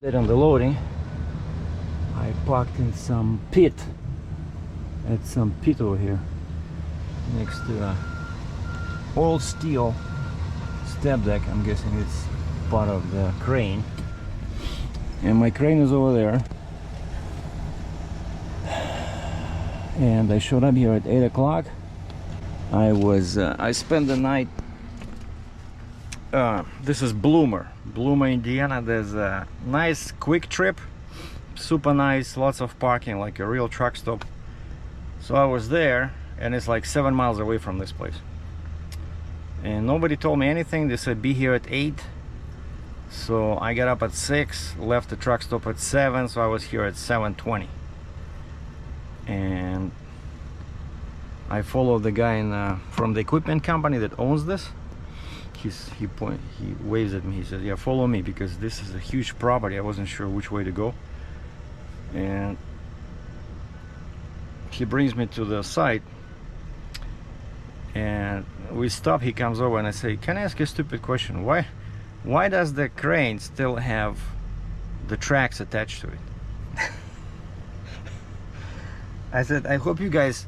That on the loading, I parked in some pit, at some pit over here, next to a old steel step deck. I'm guessing it's part of the crane, and my crane is over there. And I showed up here at 8 o'clock. I spent the night. This is Bloomer, Indiana. There's a nice quick trip, super nice, lots of parking, like a real truck stop. So I was there, and it's like 7 miles away from this place. And nobody told me anything. They said be here at 8. So I got up at 6, left the truck stop at 7, so I was here at 7:20. And I followed the guy from the equipment company that owns this. He waves at me. He says, "Yeah, follow me, because this is a huge property." I wasn't sure which way to go, and he brings me to the site, and we stop. He comes over, and I say, "Can I ask you a stupid question? Why does the crane still have the tracks attached to it?" I said, "I hope you guys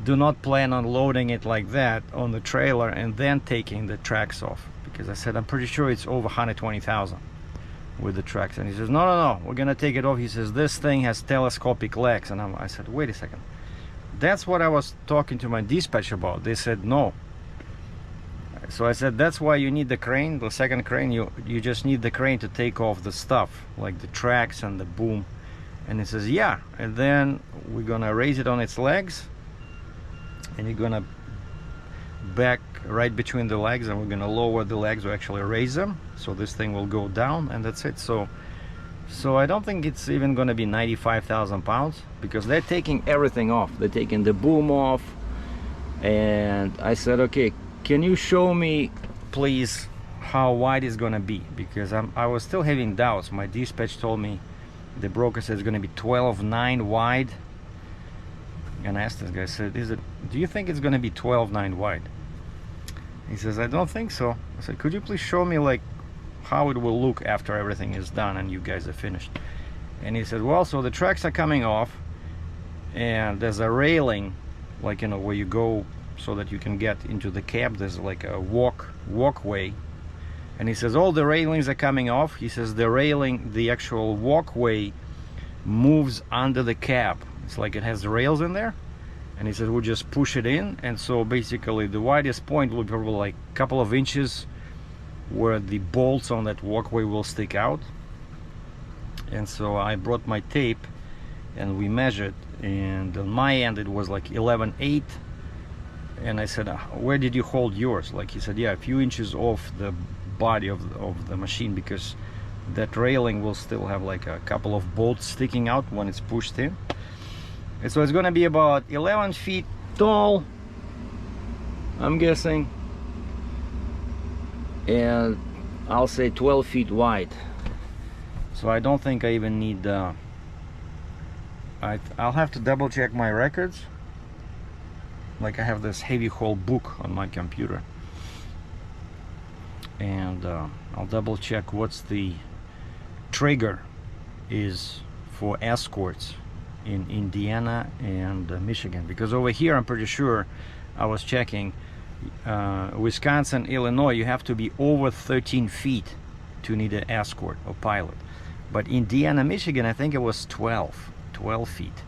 do not plan on loading it like that on the trailer and then taking the tracks off," because I said, "I'm pretty sure it's over 120,000 with the tracks." And he says, no, we're gonna take it off." He says, "This thing has telescopic legs." And I said, "Wait a second, that's what I was talking to my dispatch about." They said no. So I said, "That's why you need the crane, the second crane. You just need the crane to take off the stuff, like the tracks and the boom." And he says, "Yeah, and then we're gonna raise it on its legs, and you're gonna back right between the legs, and we're gonna lower the legs, or actually raise them, so this thing will go down, and that's it." So I don't think it's even gonna be 95,000 pounds, because they're taking everything off. They're taking the boom off. And I said, "Okay, can you show me please how wide it's gonna be?" Because I was still having doubts. My dispatch told me, the broker said it's gonna be 12.9 wide. And I asked this guy, I said, "Do you think it's gonna be 12.9 wide?" He says, "I don't think so." I said, "Could you please show me like how it will look after everything is done and you guys are finished?" And he said, "Well, so the tracks are coming off, and there's a railing, like, you know, where you go so that you can get into the cab. There's like a walkway." And he says, "All the railings are coming off." He says, the actual walkway moves under the cab. It's like it has rails in there. And he said, "We'll just push it in." And so basically the widest point will be probably like a couple of inches where the bolts on that walkway will stick out. And so I brought my tape and we measured, and on my end it was like 11.8. And I said, "Where did you hold yours?" Like, he said, "Yeah, a few inches off the body of the machine, because that railing will still have like a couple of bolts sticking out when it's pushed in." And so it's going to be about 11 feet tall, I'm guessing, and I'll say 12 feet wide. So I don't think I even need I'll have to double check my records. Like, I have this heavy haul book on my computer, and I'll double check what's the trigger is for escorts in Indiana and Michigan, because over here I'm pretty sure, I was checking, Wisconsin, Illinois, you have to be over 13 feet to need an escort or pilot. But Indiana, Michigan, I think it was 12 feet.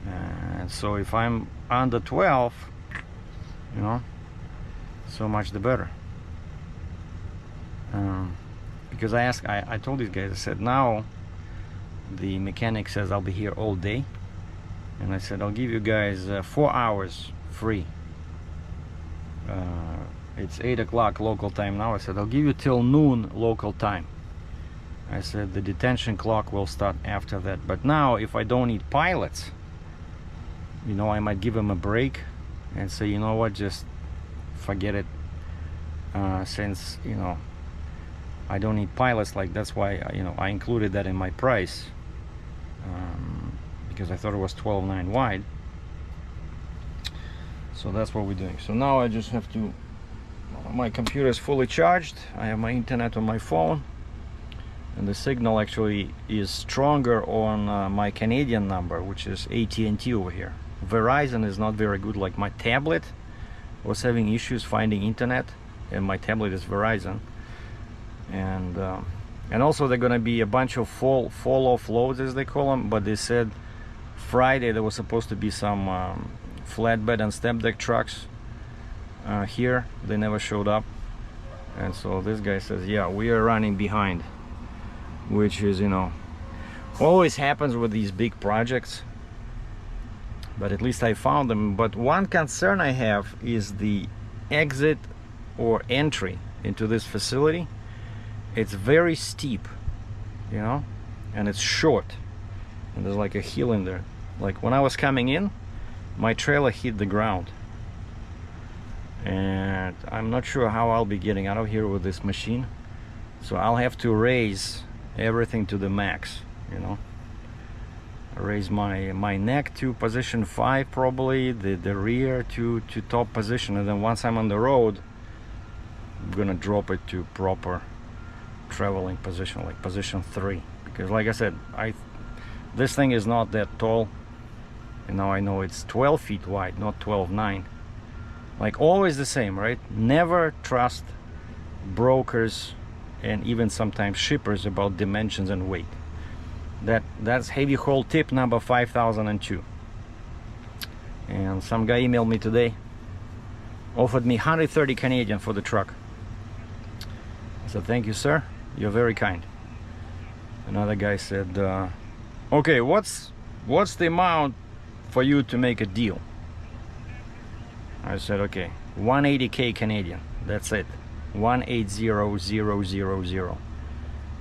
And so if I'm under 12, you know, so much the better. Because I told these guys, I said, now the mechanic says I'll be here all day, and I said, "I'll give you guys 4 hours free." It's 8 o'clock local time now. I said, "I'll give you till noon local time." I said, "The detention clock will start after that. But now, if I don't need pilots, you know, I might give them a break and say, you know what, just forget it, since, you know, I don't need pilots." Like, that's why, you know, I included that in my price, because I thought it was 12.9 wide. So that's what we're doing. So now I just have to, my computer is fully charged. I have my internet on my phone. and the signal actually is stronger on my Canadian number, which is AT&T over here. Verizon is not very good. Like my tablet was having issues finding internet, and my tablet is Verizon. And also there gonna be a bunch of fall off loads, as they call them, but they said Friday there was supposed to be some flatbed and step deck trucks here. They never showed up, and so this guy says, yeah, we are running behind, which is, you know, always happens with these big projects, but at least I found them. But one concern I have is the exit or entry into this facility. It's very steep, you know, and it's short, and there's like a hill in there. Like when I was coming in, my trailer hit the ground, and I'm not sure how I'll be getting out of here with this machine, so I'll have to raise everything to the max, you know. Raise my neck to position 5, probably the rear to top position, and then once I'm on the road, I'm gonna drop it to proper traveling position, like position 3, because like I said, this thing is not that tall, and now I know it's 12 feet wide, not 12.9. Like always the same, right? Never trust brokers and even sometimes shippers about dimensions and weight. That's heavy haul tip number 5002. And some guy emailed me today, offered me 130 Canadian for the truck. I said, thank you, sir, you're very kind. Another guy said, okay, what's the amount for you to make a deal? I said, okay, 180k Canadian, that's it. 180,000.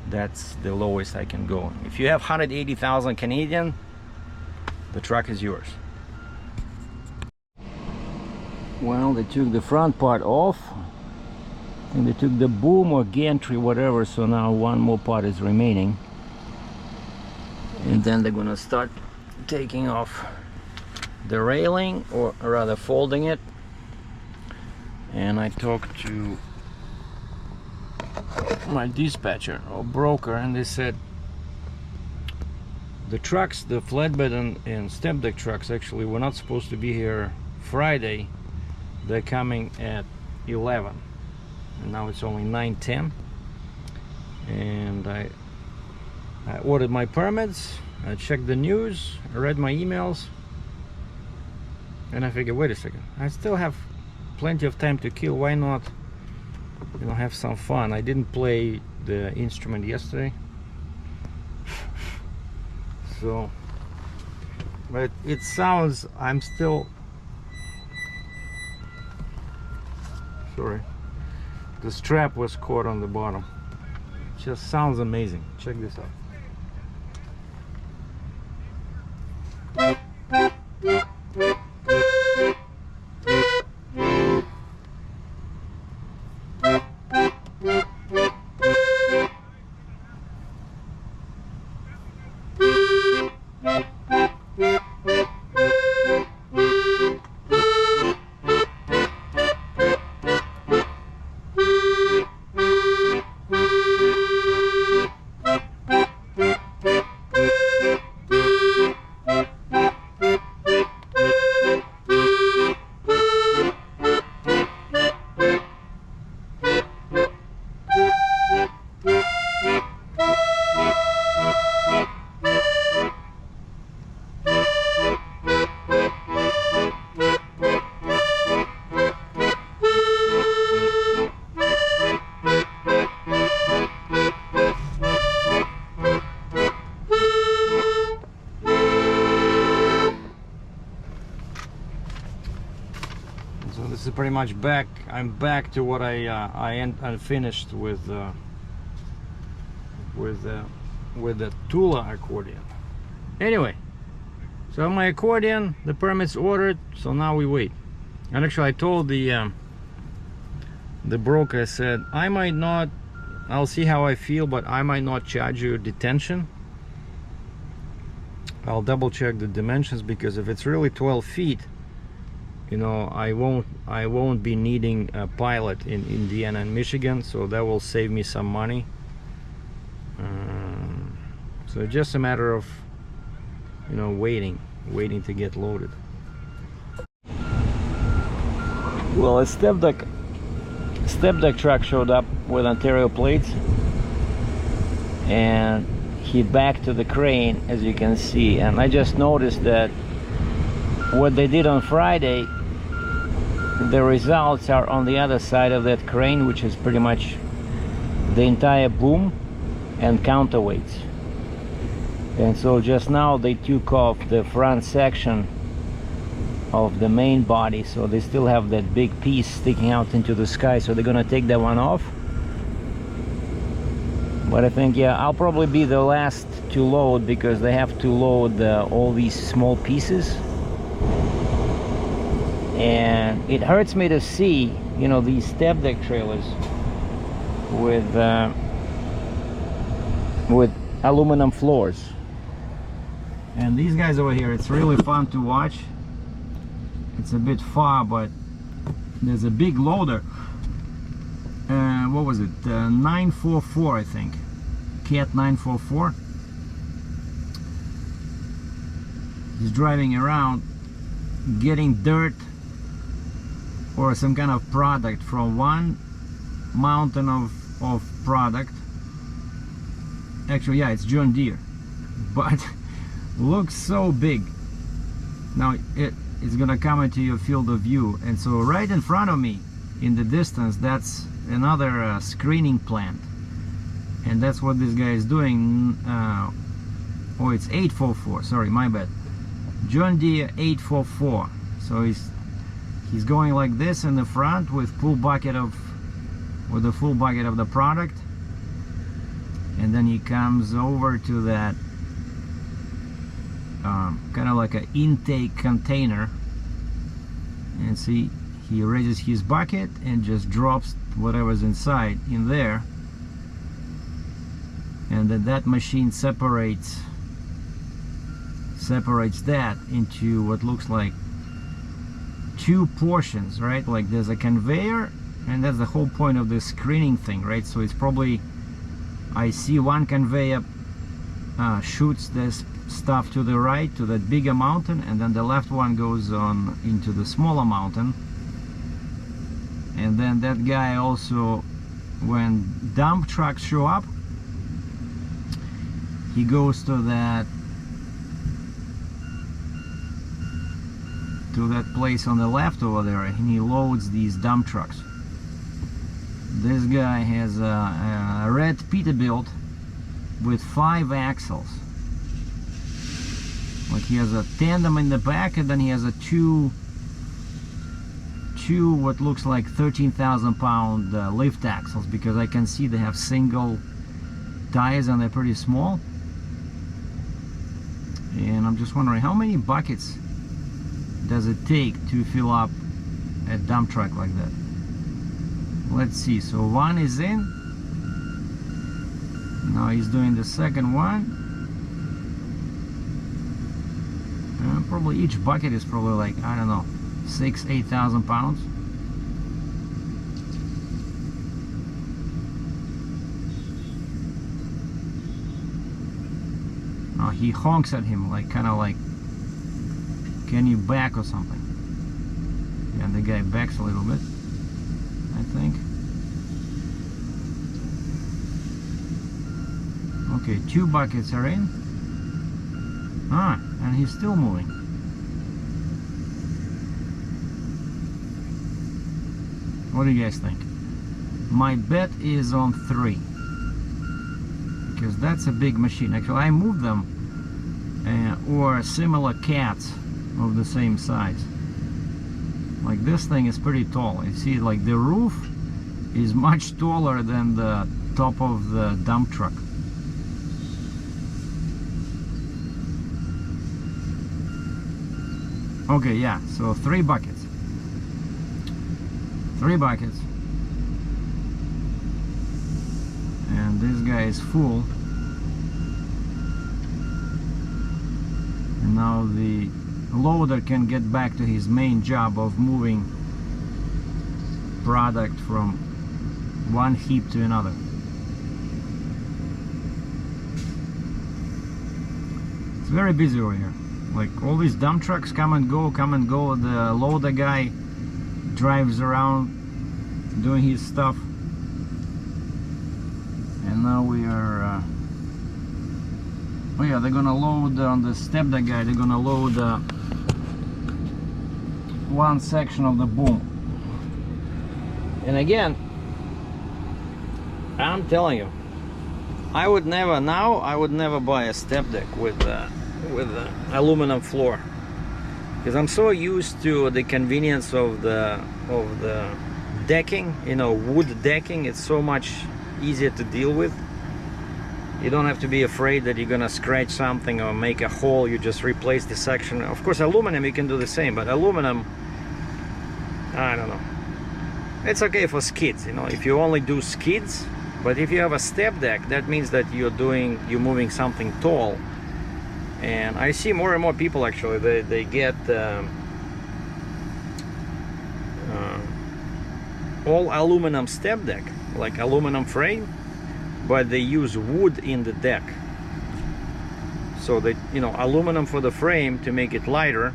That's the lowest I can go. If you have 180,000 Canadian, the truck is yours. Well, they took the front part off, and they took the boom or gantry, whatever, so now one more part is remaining, and then they're gonna start taking off the railing, or rather folding it. And I talked to my dispatcher or broker, and they said the trucks, the flatbed and step deck trucks, actually were not supposed to be here Friday. They're coming at 11, and now it's only 9:10. And I ordered my permits, I checked the news, I read my emails, and I figured, wait a second, I still have plenty of time to kill. Why not, you know, have some fun? I didn't play the instrument yesterday, so, but it sounds, I'm still, sorry, the strap was caught on the bottom. It just sounds amazing. Check this out. Pretty much back. I'm back to what I finished with the Tula accordion. Anyway, so my accordion, the permit's ordered, so now we wait. And actually, I told the broker, I said, I might not, I'll see how I feel, but I might not charge you detention. I'll double check the dimensions, because if it's really 12 feet, you know, I won't be needing a pilot in Indiana and Michigan, so that will save me some money. So just a matter of, you know, waiting to get loaded. Well, a step deck truck showed up with Ontario plates, and he backed to the crane, as you can see. And I just noticed that what they did on Friday, the results are on the other side of that crane, which is pretty much the entire boom and counterweights. And so just now they took off the front section of the main body, so they still have that big piece sticking out into the sky, so they're gonna take that one off. But I think, yeah, I'll probably be the last to load, because they have to load all these small pieces. And it hurts me to see, you know, these step deck trailers with aluminum floors. And these guys over here, it's really fun to watch. It's a bit far, but there's a big loader. What was it? 944, I think. Cat 944. He's driving around getting dirt or some kind of product from one mountain of product. Actually, yeah, it's John Deere, but looks so big. Now it's gonna come into your field of view, and so right in front of me in the distance, that's another screening plant, and that's what this guy is doing. Oh, it's 844, sorry, my bad. John Deere 844. So he's going like this in the front with a full bucket of the product, and then he comes over to that kind of like an intake container, and see, he raises his bucket and just drops whatever's inside in there, and then that machine separates that into what looks like two portions, right? Like there's a conveyor, and that's the whole point of the screening thing, right? So it's probably, I see one conveyor shoots this stuff to the right, to that bigger mountain, and then the left one goes on into the smaller mountain. And then that guy also, when dump trucks show up, he goes to that place on the left over there, and he loads these dump trucks. This guy has a red Peterbilt with 5 axles. Like he has a tandem in the back, and then he has a two what looks like 13,000-pound lift axles, because I can see they have single tires and they're pretty small. And I'm just wondering, how many buckets does it take to fill up a dump truck like that? Let's see. So one is in. Now he's doing the second one. Probably each bucket is probably like, I don't know, 8,000 pounds. Now he honks at him, like kind of like, can you back or something? And the guy backs a little bit, I think. Okay, 2 buckets are in. And he's still moving. What do you guys think? My bet is on 3, because that's a big machine. Actually, I moved them, or similar cats of the same size. Like this thing is pretty tall. You see, like the roof is much taller than the top of the dump truck. Okay, yeah, so 3 buckets. 3 buckets. And this guy is full. And now the loader can get back to his main job of moving product from one heap to another. It's very busy over here. Like all these dump trucks come and go, come and go. The loader guy drives around doing his stuff. And now we are oh yeah, they're gonna load on the step deck guy, they're gonna load one section of the boom. And again, I'm telling you, I would never buy a step deck with aluminum floor, because I'm so used to the convenience of the decking, you know, wood decking. It's so much easier to deal with. You don't have to be afraid that you're gonna scratch something or make a hole. You just replace the section. Of course, aluminum you can do the same, but aluminum, I don't know. It's okay for skids, you know, if you only do skids. But if you have a step deck, that means that you're moving something tall. And I see more and more people actually, they get all aluminum step deck, like aluminum frame, but they use wood in the deck. So they, you know, aluminum for the frame to make it lighter,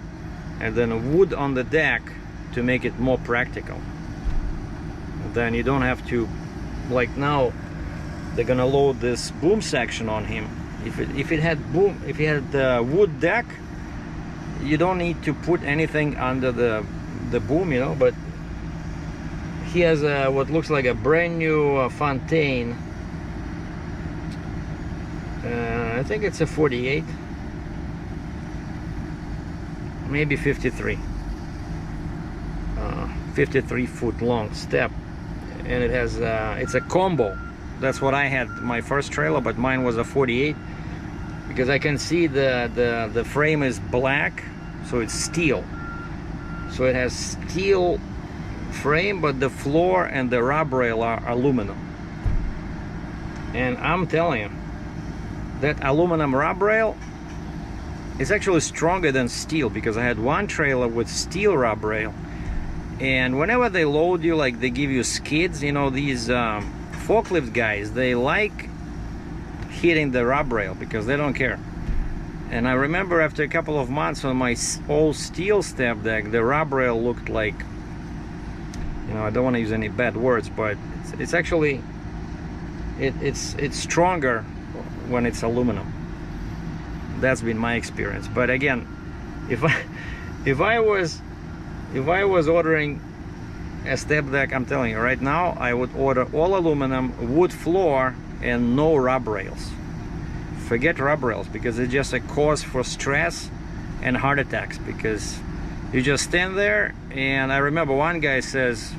and then wood on the deck to make it more practical. And then you don't have to, like now they're gonna load this boom section on him. If it had wood deck, you don't need to put anything under the boom, you know. But he has what looks like a brand new Fontaine. I think it's a 48, maybe 53. 53 foot long step, and it has it's a combo. That's what I had my first trailer, but mine was a 48, because I can see the frame is black, so it's steel. So it has steel frame, but the floor and the rub rail are aluminum. And I'm telling you, that aluminum rub rail is actually stronger than steel, because I had one trailer with steel rub rail, and whenever they load you, like they give you skids, you know, these forklift guys, they like hitting the rub rail because they don't care. And I remember after a couple of months on my old steel step deck, the rub rail looked like, you know, I don't want to use any bad words, but it's actually it's stronger when it's aluminum. That's been my experience. But again, if I was ordering a step deck, I'm telling you right now, I would order all aluminum, wood floor, and no rub rails. Forget rub rails, because it's just a cause for stress and heart attacks, because you just stand there. And I remember one guy says,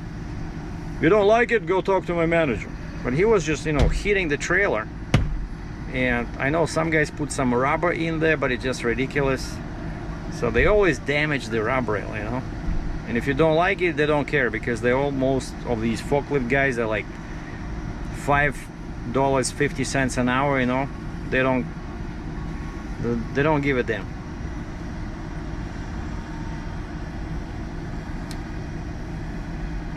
"You don't like it, go talk to my manager." But he was just, you know, hitting the trailer. And I know some guys put some rubber in there, but it's just ridiculous. So they always damage the rub rail, you know. And if you don't like it, they don't care, because most of these forklift guys are like $5.50 an hour, you know. They don't give a damn.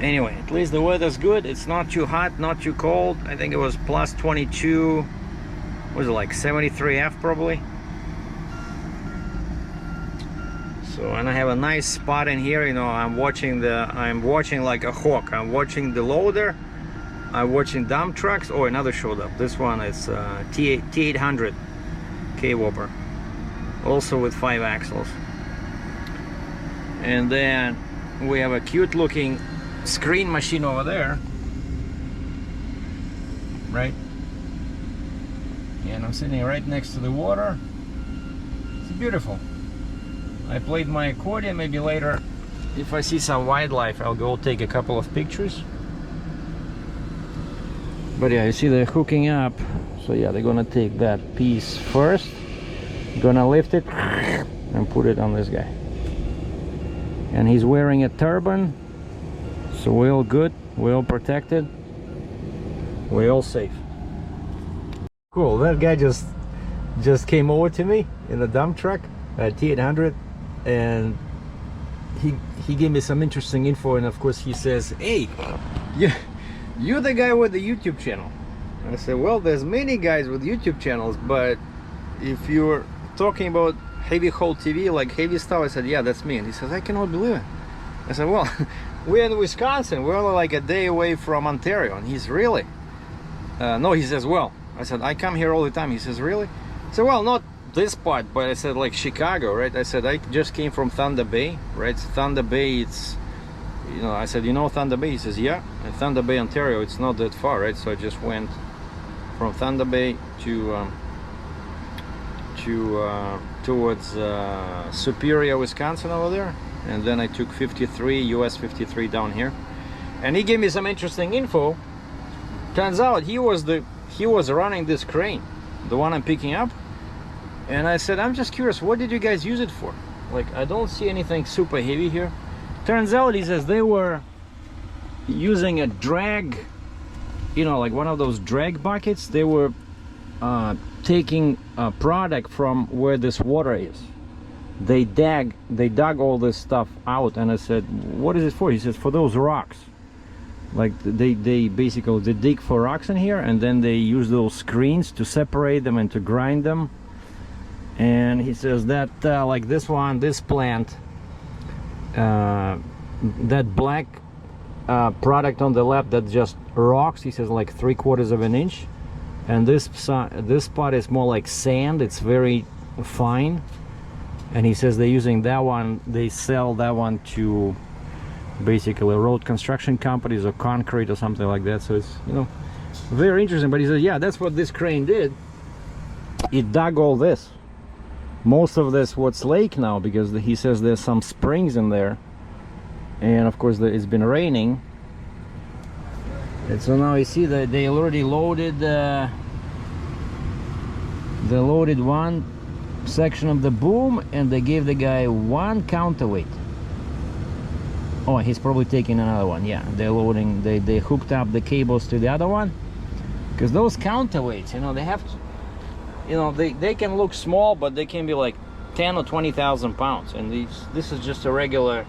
Anyway, at least the weather's good. It's not too hot, not too cold. I think it was plus 22. Was it like 73 F probably? So, and I have a nice spot in here, you know. I'm watching like a hawk. I'm watching the loader, I'm watching dump trucks. Oh, another showed up. This one is T880 K-Whopper, also with 5 axles. And then we have a cute looking screen machine over there, right? And I'm sitting right next to the water. It's beautiful. I played my accordion. Maybe later, if I see some wildlife, I'll go take a couple of pictures. But yeah, you see they're hooking up. So yeah, they're gonna take that piece first, gonna lift it and put it on this guy. And he's wearing a turban, so we're all good, we're all protected, we're all safe. Cool. That guy just came over to me in the dump truck at T800, and he gave me some interesting info. And of course he says, "Hey, you're the guy with the YouTube channel." And I said, "Well, there's many guys with YouTube channels, but if you're talking about heavy haul TV, like heavy stuff. I said, yeah, that's me. And he says, I cannot believe it. I said, well, we're in Wisconsin. We're only like a day away from Ontario. And he's really? No, he says, well. I said, I come here all the time. He says, really? I said, well, not this part, but I said, like Chicago, right? I said, I just came from Thunder Bay, right? Thunder Bay, it's, you know, I said, you know Thunder Bay? He says, yeah. And Thunder Bay, Ontario, it's not that far, right? So I just went from Thunder Bay towards Superior, Wisconsin over there, and then I took 53, US 53 down here, and he gave me some interesting info. Turns out he was running this crane, the one I'm picking up, and I said, I'm just curious, what did you guys use it for? Like, I don't see anything super heavy here. Turns out, he says, they were using a drag, you know, like one of those drag buckets. They were taking a product from where this water is. They dug all this stuff out, and I said, what is it for? He says, for those rocks. Like they basically they dig for rocks in here, and then they use those screens to separate them and to grind them. And he says that like this one, this plant, that black product on the left, that just rocks, he says, like 3/4 of an inch, and this part is more like sand. It's very fine, and he says they're using that one. They sell that one to basically road construction companies or concrete or something like that. So it's, you know, very interesting. But he says, yeah, that's what this crane did. It dug all this. Most of this what's lake now, because he says there's some springs in there, and of course it's been raining. And so now you see that they already loaded they loaded one section of the boom, and they gave the guy one counterweight. Oh, he's probably taking another one. Yeah, they're loading, they hooked up the cables to the other one, because those counterweights, you know, they have to, you know, they can look small, but they can be like 10 or 20,000 pounds, and this is just a regular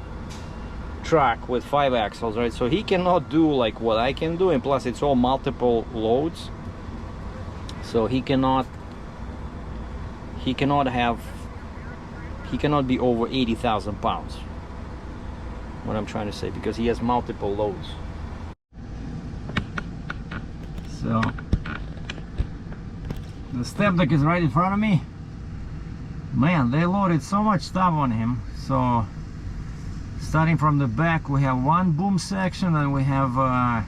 truck with 5 axles, right? So he cannot do like what I can do, and plus it's all multiple loads, so he cannot be over 80,000 pounds. What I'm trying to say, because he has multiple loads. So the step deck is right in front of me. Man, they loaded so much stuff on him. So starting from the back, we have one boom section, and we have I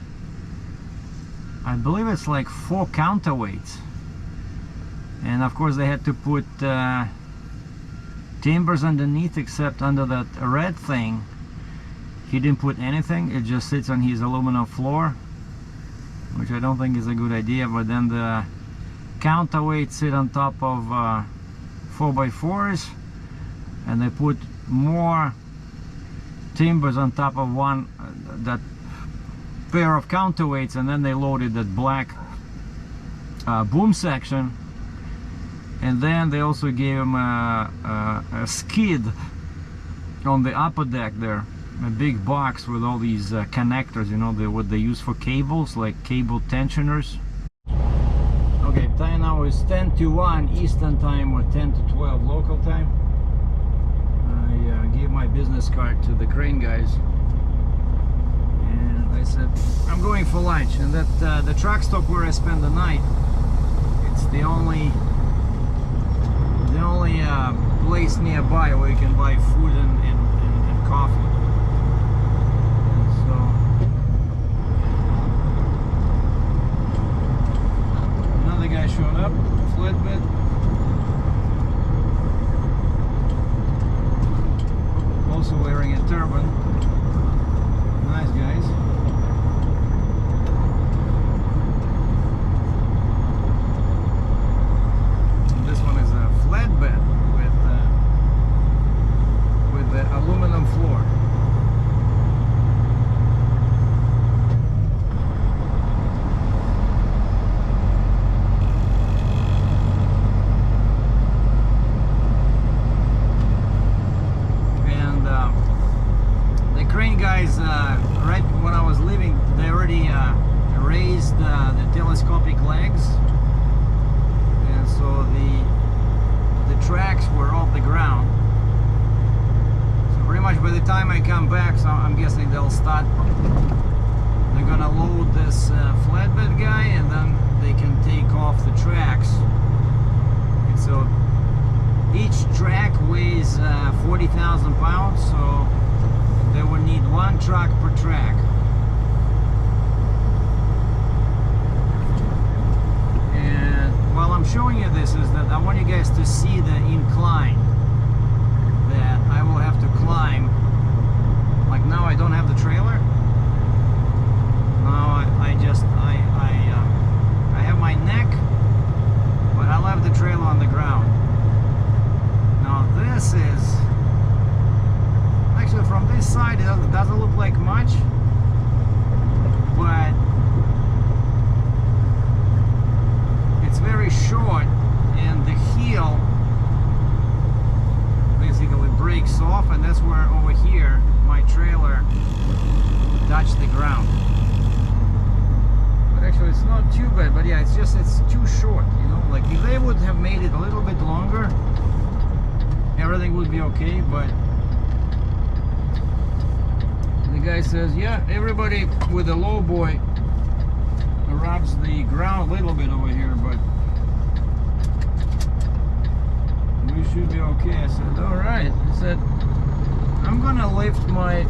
believe it's like 4 counterweights, and of course they had to put timbers underneath, except under that red thing he didn't put anything. It just sits on his aluminum floor, which I don't think is a good idea. But then the counterweights sit on top of 4x4s, and they put more timbers on top of one that pair of counterweights, and then they loaded that black boom section, and then they also gave him a skid on the upper deck there, a big box with all these connectors, you know, what they use for cables, like cable tensioners. Okay, time now is 10 to 1 Eastern time, or 10 to 12 local time. I gave my business card to the crane guys, and I said I'm going for lunch, and that the truck stop where I spend the night, it's the only place nearby where you can buy food and coffee. So another guy showed up, flatbed. Also wearing a turban. Nice guys. And this one is a flatbed with the aluminum floor. tracks were off the ground. So pretty much by the time I come back, so I'm guessing they'll start. They're gonna load this flatbed guy, and then they can take off the tracks. And so each track weighs 40,000 pounds, so they will need one truck per track. And while I'm showing you this, is that I want you guys to see the incline that I will have to climb. Like now I don't have the trailer. Now I have my neck, but I'll have the trailer on the ground. Now this is actually, from this side it doesn't look like much, but it's very short, and the heel basically breaks off, and that's where over here my trailer touched the ground. But actually it's not too bad, but yeah, it's too short, you know. Like if they would have made it a little bit longer, everything would be okay. But the guy says, yeah, everybody with a low boy rubs the ground a little bit over here, but we should be okay. I said, all right. He said, I'm gonna lift my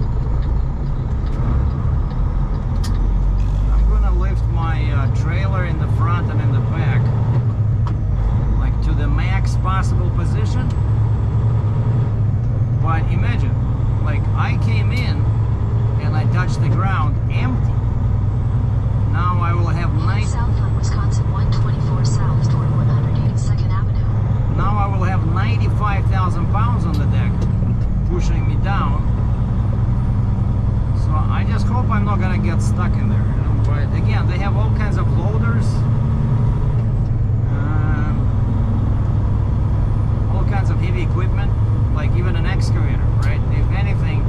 trailer in the front and in the back, like to the max possible position. But imagine, like I came in and I touched the ground empty. Now I will have south on Wisconsin 124 south toward 182nd Avenue. Now I will have 95,000 pounds on the deck pushing me down. So I just hope I'm not gonna get stuck in there, you know? But again, they have all kinds of loaders, all kinds of heavy equipment, like even an excavator, right? If anything,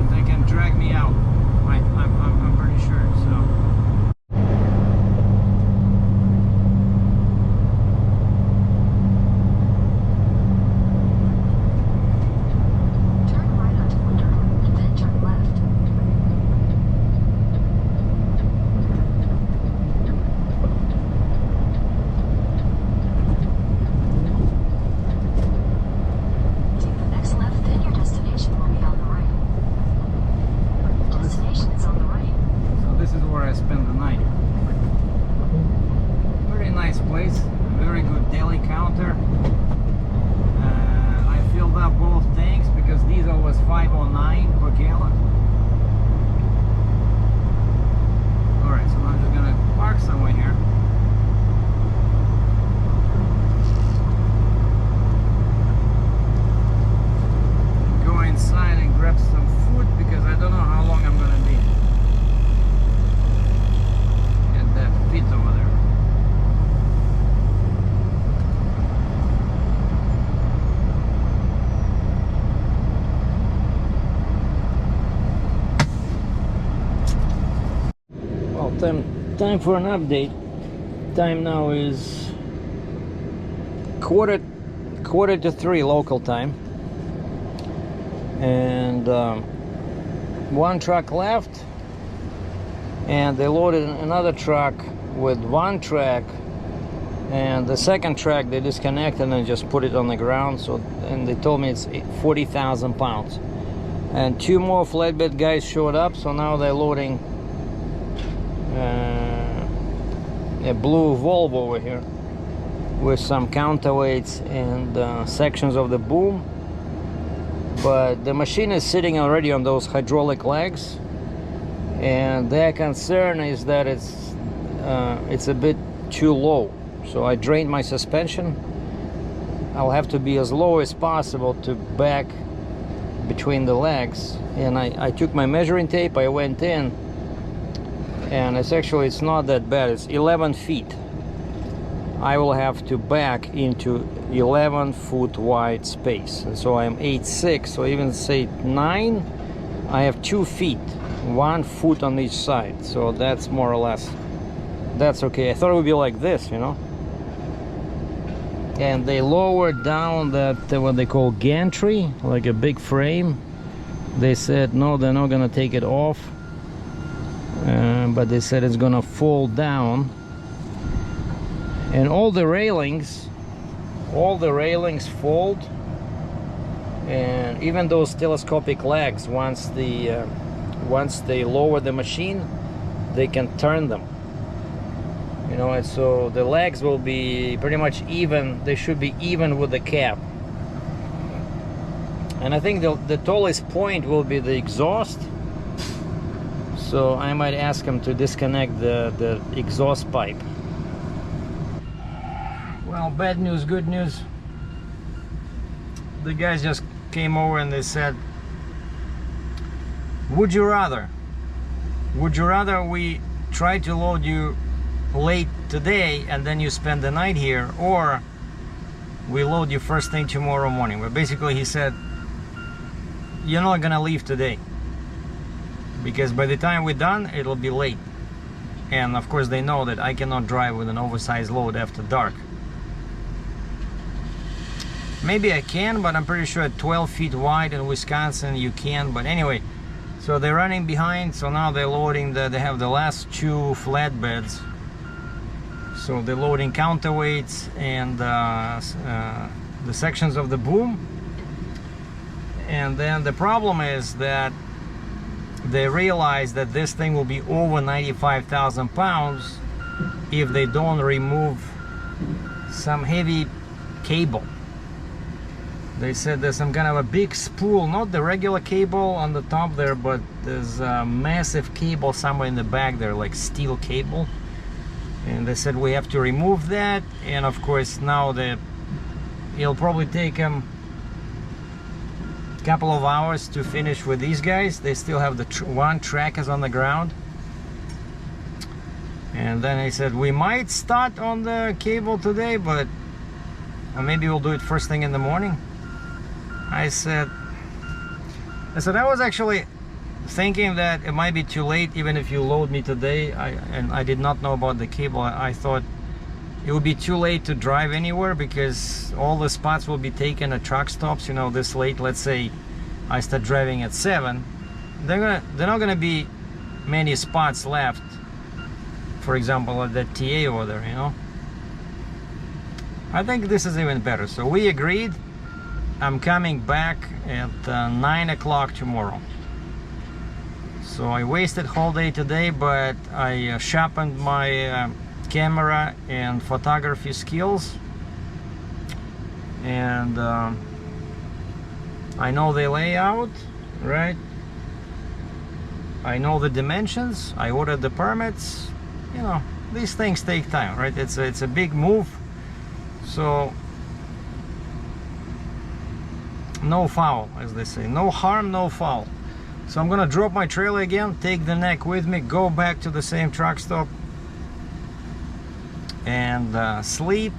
they can drag me out. I'm pretty sure. So. Time for an update. Time now is quarter to 3 local time, and one truck left, and they loaded another truck with one track, and the second track they disconnected and just put it on the ground. So, and they told me it's 40,000 pounds, and 2 more flatbed guys showed up, so now they're loading a blue Volvo over here with some counterweights and sections of the boom. But the machine is sitting already on those hydraulic legs, and their concern is that it's a bit too low. So I drained my suspension. I'll have to be as low as possible to back between the legs. And I took my measuring tape, I went in, and it's not that bad. It's 11 feet. I will have to back into 11-foot wide space, and so I'm 8'6", so even say 9, I have 2 feet, 1 foot on each side, so that's more or less, that's okay. I thought it would be like this, you know, and they lowered down that what they call gantry, like a big frame. They said no, they're not gonna take it off, but they said it's gonna fall down, and all the railings fold, and even those telescopic legs, once they lower the machine, they can turn them, you know, and so the legs will be pretty much even. They should be even with the cab. And I think the tallest point will be the exhaust, so I might ask him to disconnect the exhaust pipe. Well, bad news, good news. The guys just came over and they said, would you rather we try to load you late today and then you spend the night here, or we load you first thing tomorrow morning? But basically he said, you're not gonna leave today, because by the time we're done it'll be late, and of course they know that I cannot drive with an oversized load after dark. Maybe I can, but I'm pretty sure at 12 feet wide in Wisconsin you can. But anyway, so they're running behind, so now they're loading they have the last two flatbeds, so they're loading counterweights and the sections of the boom. And then the problem is that they realize that this thing will be over 95,000 pounds if they don't remove some heavy cable. They said there's some kind of a big spool, not the regular cable on the top there, but there's a massive cable somewhere in the back there, like steel cable. And they said we have to remove that. And of course now it'll probably take them a couple of hours to finish with these guys. They still have the one track is on the ground. And then they said we might start on the cable today, but maybe we'll do it first thing in the morning. I said I was actually thinking that it might be too late even if you load me today. I did not know about the cable. I thought it would be too late to drive anywhere, because all the spots will be taken at truck stops, you know, this late. Let's say I start driving at 7, they're not gonna be many spots left, for example at that TA over there, you know. I think this is even better. So we agreed. I'm coming back at 9 o'clock tomorrow. So I wasted whole day today, but I sharpened my camera and photography skills, and I know the layout, right? I know the dimensions. I ordered the permits. You know, these things take time, right? It's a big move, so no foul, as they say. No harm, no foul. So I'm gonna drop my trailer again, take the neck with me, go back to the same truck stop, and sleep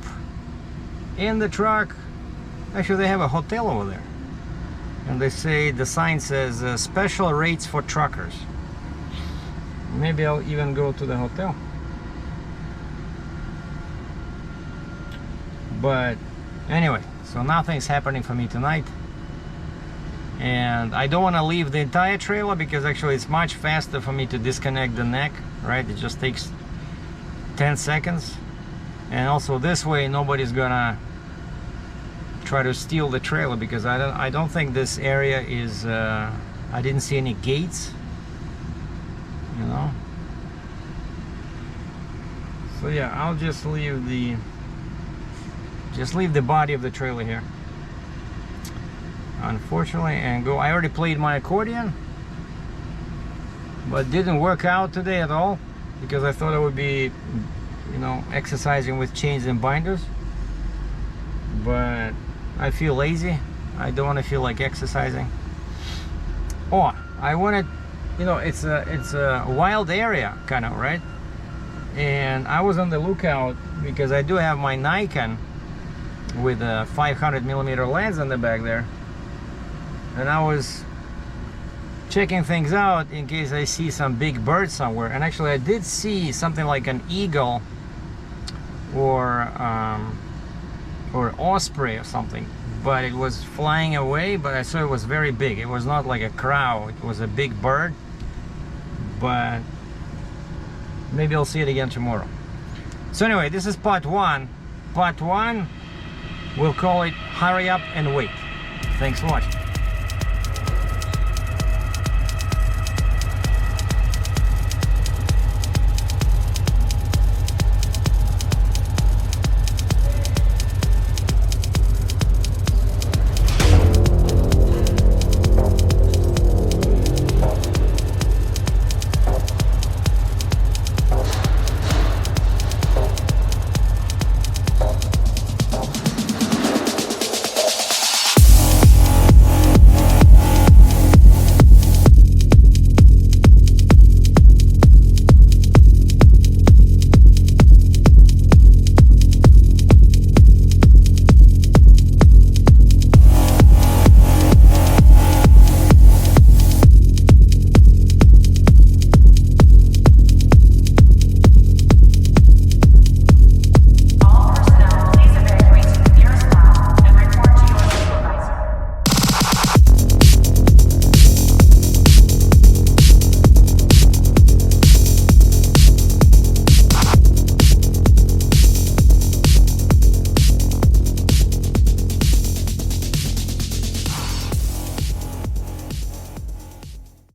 in the truck. Actually, they have a hotel over there, and they say the sign says special rates for truckers. Maybe I'll even go to the hotel. But anyway, so nothing's happening for me tonight. And I don't want to leave the entire trailer, because actually it's much faster for me to disconnect the neck, right? It just takes 10 seconds. And also this way nobody's gonna try to steal the trailer, because I don't think this area is I didn't see any gates, you know. So yeah, I'll just leave the body of the trailer here, unfortunately, and go. I already played my accordion, but didn't work out today at all, because I thought I would be, you know, exercising with chains and binders. But I feel lazy. I don't want to feel like exercising. Oh, I wanted, you know, it's a wild area, kind of, right? And I was on the lookout, because I do have my Nikon with a 500mm lens on the back there, and I was checking things out in case I see some big bird somewhere. And actually I did see something like an eagle or or osprey or something, but it was flying away, but I saw it was very big. It was not like a crow, it was a big bird, but maybe I'll see it again tomorrow. So anyway, this is part one. Part one, we'll call it Hurry Up and Wait. Thanks for watching.